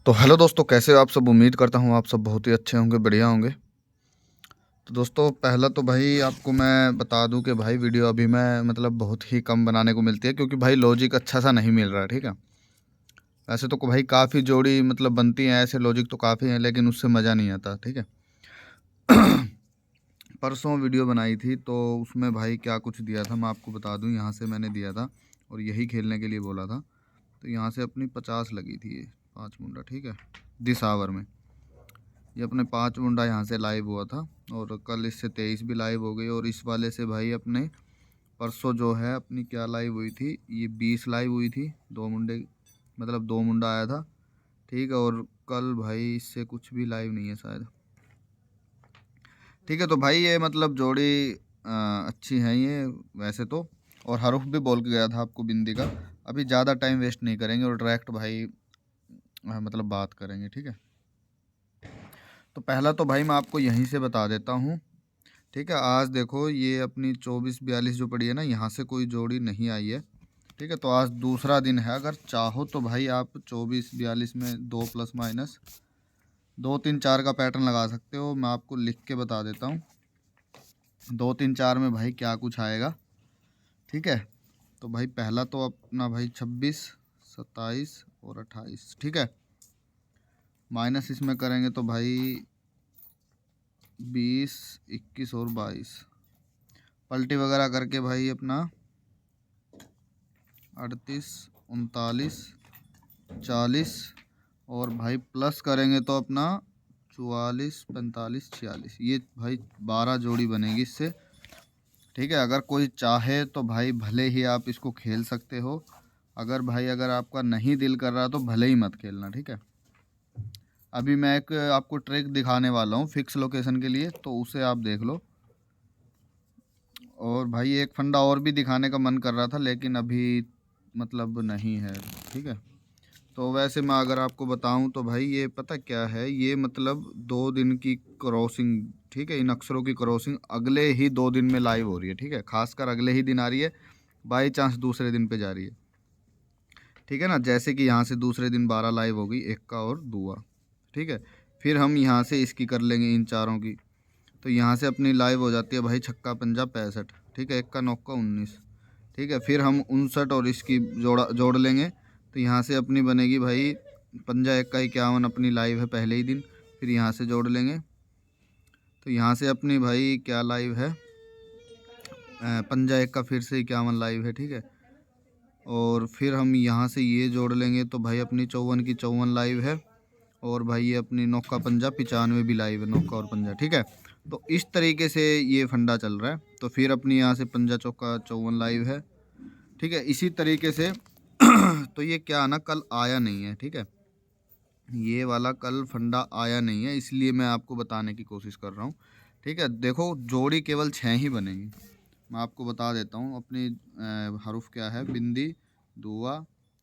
तो हेलो दोस्तों, कैसे हो आप सब। उम्मीद करता हूँ आप सब बहुत ही अच्छे होंगे, बढ़िया होंगे। तो दोस्तों पहला तो भाई आपको मैं बता दूं कि भाई वीडियो अभी मैं मतलब बहुत ही कम बनाने को मिलती है, क्योंकि भाई लॉजिक अच्छा सा नहीं मिल रहा है। ठीक है, वैसे तो भाई काफ़ी जोड़ी मतलब बनती हैं, ऐसे लॉजिक तो काफ़ी हैं, लेकिन उससे मज़ा नहीं आता। ठीक है। परसों वीडियो बनाई थी तो उसमें भाई क्या कुछ दिया था मैं आपको बता दूं। यहाँ से मैंने दिया था और यही खेलने के लिए बोला था। तो यहाँ से अपनी 50 लगी थी, ये 5 मुंडा। ठीक है, दिस आवर में ये अपने 5 मुंडा यहाँ से लाइव हुआ था, और कल इससे 23 भी लाइव हो गई। और इस वाले से भाई अपने परसों जो है अपनी क्या लाइव हुई थी, ये 20 लाइव हुई थी। 2 मुंडे मतलब 2 मुंडा आया था। ठीक है, और कल भाई इससे कुछ भी लाइव नहीं है शायद। ठीक है, तो भाई ये मतलब जोड़ी अच्छी है ये वैसे तो। और हरूफ भी बोल के गया था आपको बिंदी का। अभी ज़्यादा टाइम वेस्ट नहीं करेंगे और डायरेक्ट भाई मतलब बात करेंगे। ठीक है, तो पहला तो भाई मैं आपको यहीं से बता देता हूँ। ठीक है, आज देखो ये अपनी 24-42 जो पड़ी है ना, यहाँ से कोई जोड़ी नहीं आई है। ठीक है, तो आज दूसरा दिन है। अगर चाहो तो भाई आप 24-42 में 2 प्लस माइनस 2 3 4 का पैटर्न लगा सकते हो। मैं आपको लिख के बता देता हूँ 2 3 4 में भाई क्या कुछ आएगा। ठीक है, तो भाई पहला तो अपना भाई 26 27 और 28। ठीक है, माइनस इसमें करेंगे तो भाई 20 21 और 22। पलटी वगैरह करके भाई अपना 38 39 40। और भाई प्लस करेंगे तो अपना 44 45 46। ये भाई 12 जोड़ी बनेगी इससे। ठीक है, अगर कोई चाहे तो भाई भले ही आप इसको खेल सकते हो। अगर आपका नहीं दिल कर रहा तो भले ही मत खेलना। ठीक है, अभी मैं एक आपको ट्रिक दिखाने वाला हूँ फिक्स लोकेशन के लिए, तो उसे आप देख लो। और भाई एक फंडा और भी दिखाने का मन कर रहा था, लेकिन अभी मतलब नहीं है। ठीक है, तो वैसे मैं अगर आपको बताऊं तो भाई ये पता क्या है, ये मतलब 2 दिन की क्रॉसिंग। ठीक है, इन अक्षरों की क्रॉसिंग अगले ही 2 दिन में लाइव हो रही है। ठीक है, खासकर अगले ही दिन आ रही है, बाई चांस दूसरे दिन पे जा रही है। ठीक है ना, जैसे कि यहाँ से दूसरे दिन 12 लाइव हो गई, एक का और दुआ। ठीक है, फिर हम यहाँ से इसकी कर लेंगे इन चारों की। तो यहाँ से अपनी लाइव हो जाती है भाई छक्का पंजा 65। ठीक है, एक का नौका 19। ठीक है, फिर हम 59 और इसकी जोड़ लेंगे। तो यहाँ से अपनी बनेगी भाई पंजा एक का 51, अपनी लाइव है पहले ही दिन। फिर यहाँ से जोड़ लेंगे तो यहाँ से अपनी भाई क्या लाइव है, पंजा एक का फिर से 51 लाइव है। ठीक है, और फिर हम यहाँ से ये जोड़ लेंगे तो भाई अपनी 54 की 54 लाइव है। और भाई ये अपनी नौका पंजा 95 भी लाइव है, नौका और पंजा। ठीक है, तो इस तरीके से ये फंडा चल रहा है। तो फिर अपनी यहाँ से पंजा चौका 54 लाइव है। ठीक है, इसी तरीके से तो ये क्या ना कल आया नहीं है। ठीक है, ये वाला कल फंडा आया नहीं है, इसलिए मैं आपको बताने की कोशिश कर रहा हूँ। ठीक है, देखो जोड़ी केवल 6 ही बनेगी। मैं आपको बता देता हूँ अपनी हरूफ क्या है, बिंदी दुआ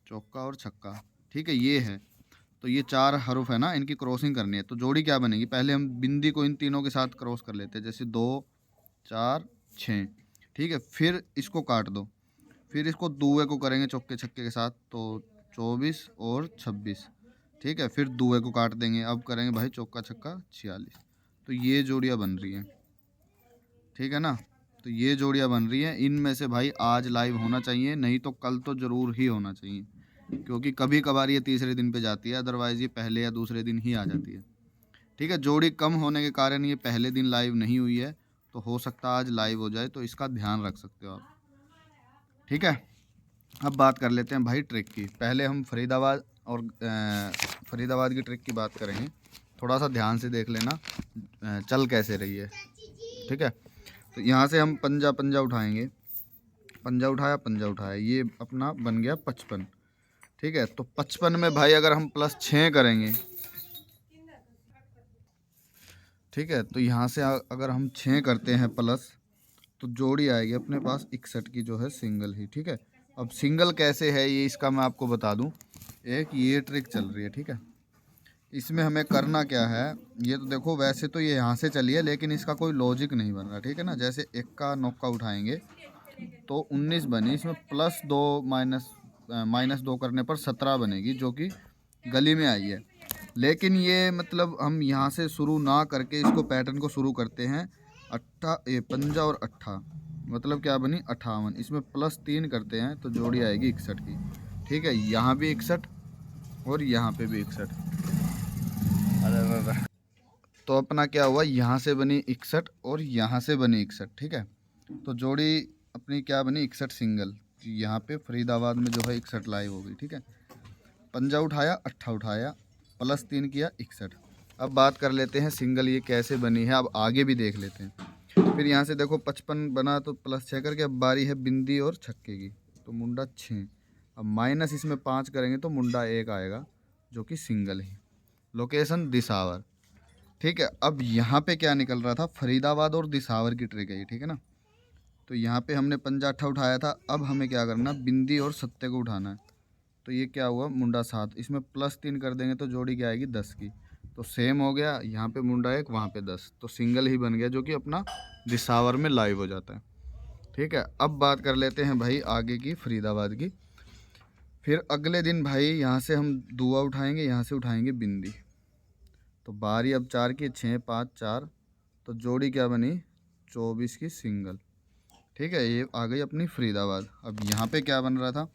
चौका और छक्का। ठीक है, ये है। तो ये 4 हरूफ है ना, इनकी क्रॉसिंग करनी है। तो जोड़ी क्या बनेगी, पहले हम बिंदी को इन तीनों के साथ क्रॉस कर लेते हैं, जैसे 2 4 6। ठीक है, फिर इसको काट दो। फिर इसको दुए को करेंगे चौके छक्के के साथ, तो 24 और 26। ठीक है, फिर दुए को काट देंगे, अब करेंगे भाई चौका छक्का 46। तो ये जोड़ियाँ बन रही हैं। ठीक है ना, तो ये जोड़ियाँ बन रही हैं। इनमें से भाई आज लाइव होना चाहिए, नहीं तो कल तो ज़रूर ही होना चाहिए, क्योंकि कभी कभार ये तीसरे दिन पे जाती है, अदरवाइज़ ये पहले या दूसरे दिन ही आ जाती है। ठीक है, जोड़ी कम होने के कारण ये पहले दिन लाइव नहीं हुई है, तो हो सकता है आज लाइव हो जाए, तो इसका ध्यान रख सकते हो आप। ठीक है, अब बात कर लेते हैं भाई ट्रिक की। पहले हम फरीदाबाद और फरीदाबाद की ट्रिक की बात करेंगे। थोड़ा सा ध्यान से देख लेना चल कैसे रही है। ठीक है, तो यहाँ से हम पंजा पंजा उठाएंगे, पंजा उठाया पंजा उठाया, ये अपना बन गया 55। ठीक है, तो 55 में भाई अगर हम प्लस 6 करेंगे। ठीक है, तो यहाँ से अगर हम 6 करते हैं प्लस, तो जोड़ी आएगी अपने पास 61 की, जो है सिंगल ही। ठीक है, अब सिंगल कैसे है ये इसका मैं आपको बता दूं। एक ये ट्रिक चल रही है। ठीक है, इसमें हमें करना क्या है, ये तो देखो वैसे तो ये यहाँ से चली है, लेकिन इसका कोई लॉजिक नहीं बन रहा। ठीक है ना, जैसे एक का नौका उठाएंगे तो 19 बनी, इसमें +2 -2 करने पर 17 बनेगी, जो कि गली में आई है। लेकिन ये मतलब हम यहाँ से शुरू ना करके इसको पैटर्न को शुरू करते हैं पंजा और अट्ठा, मतलब क्या बनी 58। इसमें +3 करते हैं तो जोड़ी आएगी 61 की। ठीक है, यहाँ भी 61 और यहाँ पे भी 61। अरे तो अपना क्या हुआ, यहाँ से बनी 61 और यहाँ से बनी 61। ठीक है, तो जोड़ी अपनी क्या बनी 61 सिंगल। यहाँ पे फरीदाबाद में जो है 61 लाइव हो गई। ठीक है, पंजा उठाया, अट्ठा उठाया, +3 किया, 61। अब बात कर लेते हैं सिंगल ये कैसे बनी है, अब आगे भी देख लेते हैं। फिर यहाँ से देखो 55 बना तो +6 करके अब बारी है बिंदी और छक्के की, तो मुंडा 6। अब माइनस इसमें 5 करेंगे तो मुंडा 1 आएगा जो कि सिंगल है। लोकेशन दिसावर। ठीक है, अब यहाँ पे क्या निकल रहा था, फरीदाबाद और दिसावर की ट्रिक है ये। ठीक है ना, तो यहाँ पे हमने पंजा अट्ठा उठाया था, अब हमें क्या करना, बिंदी और सत्ते को उठाना है। तो ये क्या हुआ, मुंडा 7। इसमें +3 कर देंगे तो जोड़ी क्या आएगी 10 की। तो सेम हो गया, यहाँ पे मुंडा 1 वहाँ पे 10, तो सिंगल ही बन गया जो कि अपना दिसावर में लाइव हो जाता है। ठीक है, अब बात कर लेते हैं भाई आगे की फरीदाबाद की। फिर अगले दिन भाई यहाँ से हम दुआ उठाएंगे, यहाँ से उठाएंगे बिंदी। तो बारी अब 4 की, 6 5 4, तो जोड़ी क्या बनी 24 की सिंगल। ठीक है, ये आ गई अपनी फरीदाबाद। अब यहाँ पे क्या बन रहा था,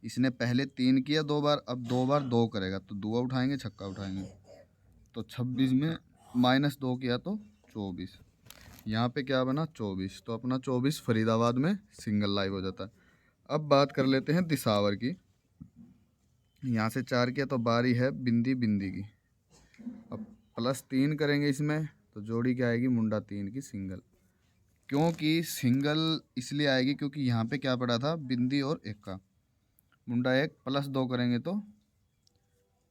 इसने पहले 3 किया 2 बार, अब 2 बार 2 करेगा तो दुआ उठाएंगे, छक्का उठाएंगे। तो 26 में -2 किया तो 24। यहाँ पे क्या बना 24, तो अपना 24 फरीदाबाद में सिंगल लाइव हो जाता है। अब बात कर लेते हैं दिसावर की। यहाँ से 4 किया तो बारी है बिंदी बिंदी की। अब +3 करेंगे इसमें तो जोड़ी क्या आएगी, मुंडा 3 की सिंगल। क्योंकि सिंगल इसलिए आएगी क्योंकि यहाँ पे क्या पड़ा था, बिंदी और 1 का। मुंडा 1 +2 करेंगे तो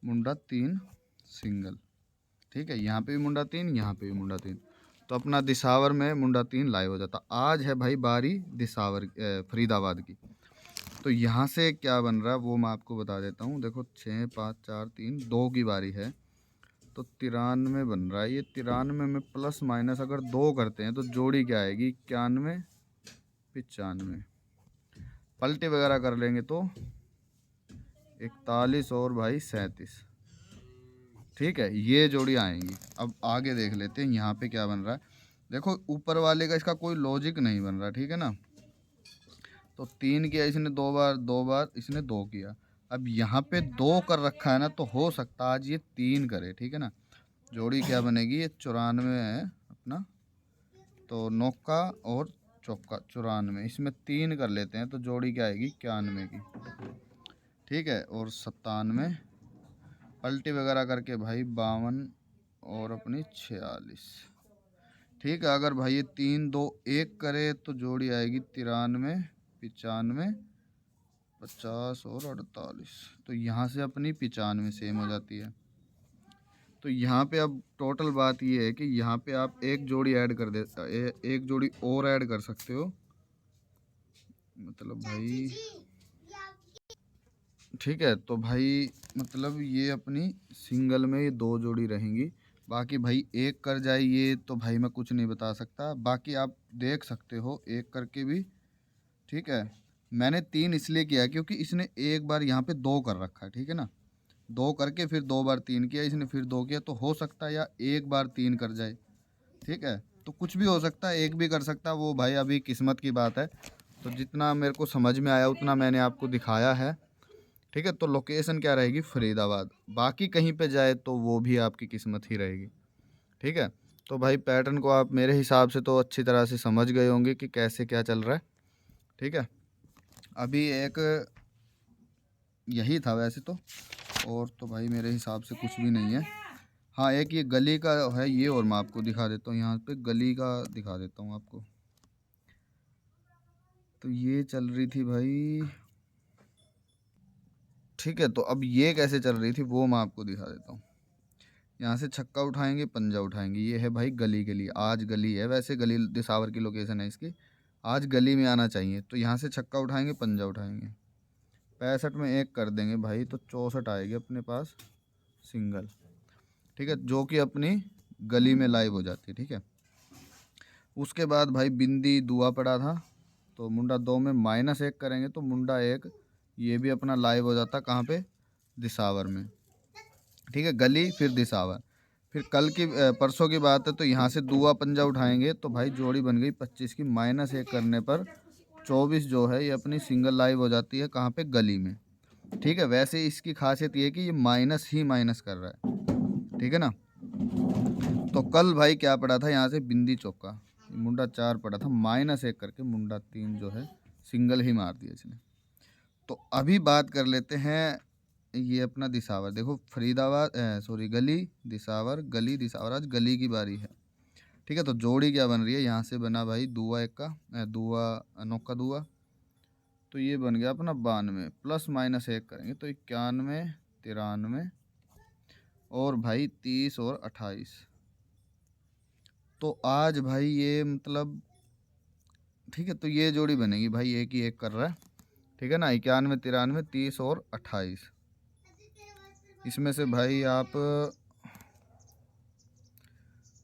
मुंडा 3 सिंगल। ठीक है, यहाँ पे भी मुंडा 3, यहाँ पे भी मुंडा 3, तो अपना दिसावर में मुंडा 3 लाइव हो जाता। आज है भाई बारी दिसावर फरीदाबाद की। तो यहाँ से क्या बन रहा है वो मैं आपको बता देता हूँ। देखो 6 5 4 3 2 की बारी है, तो 93 बन रहा है। ये 93 में प्लस माइनस अगर 2 करते हैं तो जोड़ी क्या आएगी, 91 95। पलटी वगैरह कर लेंगे तो 41 और भाई 37। ठीक है, ये जोड़ी आएंगी। अब आगे देख लेते हैं यहाँ पे क्या बन रहा है। देखो ऊपर वाले का इसका कोई लॉजिक नहीं बन रहा। ठीक है ना, तो 3 किया इसने 2 बार, 2 बार इसने 2 किया। अब यहाँ पे 2 कर रखा है ना, तो हो सकता आज ये 3 करे। ठीक है ना, जोड़ी क्या बनेगी, ये 94 है अपना, तो नौका और चौका 94, इसमें 3 कर लेते हैं तो जोड़ी क्या आएगी 91 की। ठीक है, और 97 पलटी वगैरह करके भाई 52 और अपनी 46। ठीक है, अगर भाई ये 3 2 1 करे तो जोड़ी आएगी 93 95 50 और 48। तो यहाँ से अपनी 95 सेम हो जाती है। तो यहाँ पे अब टोटल बात ये है कि यहाँ पे आप एक जोड़ी ऐड कर दे, एक जोड़ी और ऐड कर सकते हो, मतलब भाई। ठीक है, तो भाई मतलब ये अपनी सिंगल में ये 2 जोड़ी रहेंगी। बाकी भाई एक कर जाए ये तो भाई मैं कुछ नहीं बता सकता, बाकी आप देख सकते हो एक करके भी। ठीक है, मैंने 3 इसलिए किया क्योंकि इसने एक बार यहाँ पे 2 कर रखा है। ठीक है ना, 2 करके फिर 2 बार 3 किया इसने, फिर 2 किया, तो हो सकता है या एक बार 3 कर जाए। ठीक है, तो कुछ भी हो सकता है, एक भी कर सकता है, वो भाई अभी किस्मत की बात है। तो जितना मेरे को समझ में आया उतना मैंने आपको दिखाया है। ठीक है, तो लोकेशन क्या रहेगी फरीदाबाद, बाकी कहीं पे जाए तो वो भी आपकी किस्मत ही रहेगी। ठीक है, तो भाई पैटर्न को आप मेरे हिसाब से तो अच्छी तरह से समझ गए होंगे कि कैसे क्या चल रहा है। ठीक है, अभी एक यही था वैसे तो, और तो भाई मेरे हिसाब से कुछ भी नहीं है। हाँ, एक ये गली का है ये, और मैं आपको दिखा देता हूँ, यहाँ पे गली का दिखा देता हूँ आपको। तो ये चल रही थी भाई। ठीक है, तो अब ये कैसे चल रही थी वो मैं आपको दिखा देता हूँ। यहाँ से छक्का उठाएंगे, पंजा उठाएंगे, ये है भाई गली के लिए। आज गली है, वैसे गली दिसावर की लोकेशन है इसकी, आज गली में आना चाहिए। तो यहाँ से छक्का उठाएंगे, पंजा उठाएंगे, 65 में 1 कर देंगे भाई तो 64 आएगी अपने पास सिंगल। ठीक है, जो कि अपनी गली में लाइव हो जाती है। ठीक है, उसके बाद भाई बिंदी दुआ पड़ा था, तो मुंडा 2 में -1 करेंगे तो मुंडा 1, ये भी अपना लाइव हो जाता कहाँ पे, दिसावर में। ठीक है, गली फिर दिसावर। फिर कल की परसों की बात है तो यहाँ से दुआ पंजा उठाएंगे तो भाई जोड़ी बन गई 25 की। -1 करने पर 24 जो है ये अपनी सिंगल लाइव हो जाती है कहाँ पे, गली में। ठीक है, वैसे इसकी खासियत ये है कि ये माइनस ही माइनस कर रहा है, ठीक है ना। तो कल भाई क्या पड़ा था यहाँ से, बिंदी चौका, मुंडा 4 पड़ा था, -1 करके मुंडा 3 जो है सिंगल ही मार दिया इसने। तो अभी बात कर लेते हैं ये अपना दिसावर। देखो फरीदाबाद सॉरी गली दिसावर, आज गली की बारी है। ठीक है, तो जोड़ी क्या बन रही है, यहाँ से बना भाई दुआ 1 का दुआ नौका दुआ, तो ये बन गया अपना 92 +-1 करेंगे तो 91 93 और भाई 30 और 28। तो आज भाई ये मतलब ठीक है, तो ये जोड़ी बनेगी भाई, एक ही एक कर रहा है, ठीक है ना। 91 93 30 और 28, इसमें से भाई आप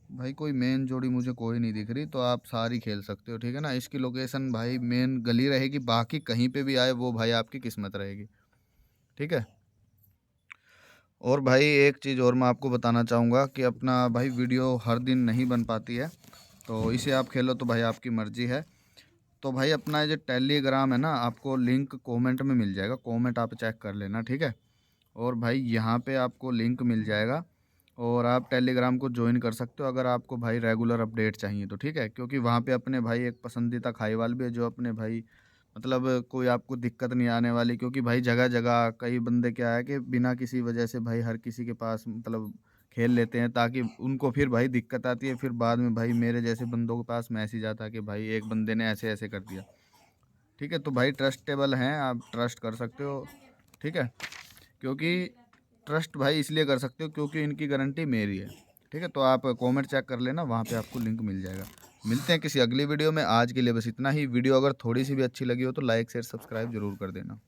भाई कोई मेन जोड़ी मुझे कोई नहीं दिख रही, तो आप सारी खेल सकते हो, ठीक है ना। इसकी लोकेशन भाई मेन गली रहेगी, बाकी कहीं पे भी आए वो भाई आपकी किस्मत रहेगी, ठीक है। और भाई एक चीज़ और मैं आपको बताना चाहूँगा कि अपना भाई वीडियो हर दिन नहीं बन पाती है, तो इसे आप खेलो तो भाई आपकी मर्ज़ी है। तो भाई अपना जो टेलीग्राम है ना, आपको लिंक कमेंट में मिल जाएगा, कमेंट आप चेक कर लेना, ठीक है। और भाई यहाँ पे आपको लिंक मिल जाएगा और आप टेलीग्राम को ज्वाइन कर सकते हो अगर आपको भाई रेगुलर अपडेट चाहिए तो, ठीक है। क्योंकि वहाँ पे अपने भाई एक पसंदीदा खाईवाल भी है जो अपने भाई मतलब कोई आपको दिक्कत नहीं आने वाली, क्योंकि भाई जगह जगह कई बंदे क्या है कि बिना किसी वजह से भाई हर किसी के पास मतलब खेल लेते हैं, ताकि उनको फिर भाई दिक्कत आती है, फिर बाद में भाई मेरे जैसे बंदों के पास मैसेज आता है कि भाई एक बंदे ने ऐसे ऐसे कर दिया, ठीक है। तो भाई ट्रस्टेबल हैं, आप ट्रस्ट कर सकते हो, ठीक है। क्योंकि ट्रस्ट भाई इसलिए कर सकते हो क्योंकि इनकी गारंटी मेरी है, ठीक है। तो आप कमेंट चेक कर लेना, वहाँ पे आपको लिंक मिल जाएगा। मिलते हैं किसी अगली वीडियो में, आज के लिए बस इतना ही। वीडियो अगर थोड़ी सी भी अच्छी लगी हो तो लाइक शेयर सब्सक्राइब जरूर कर देना।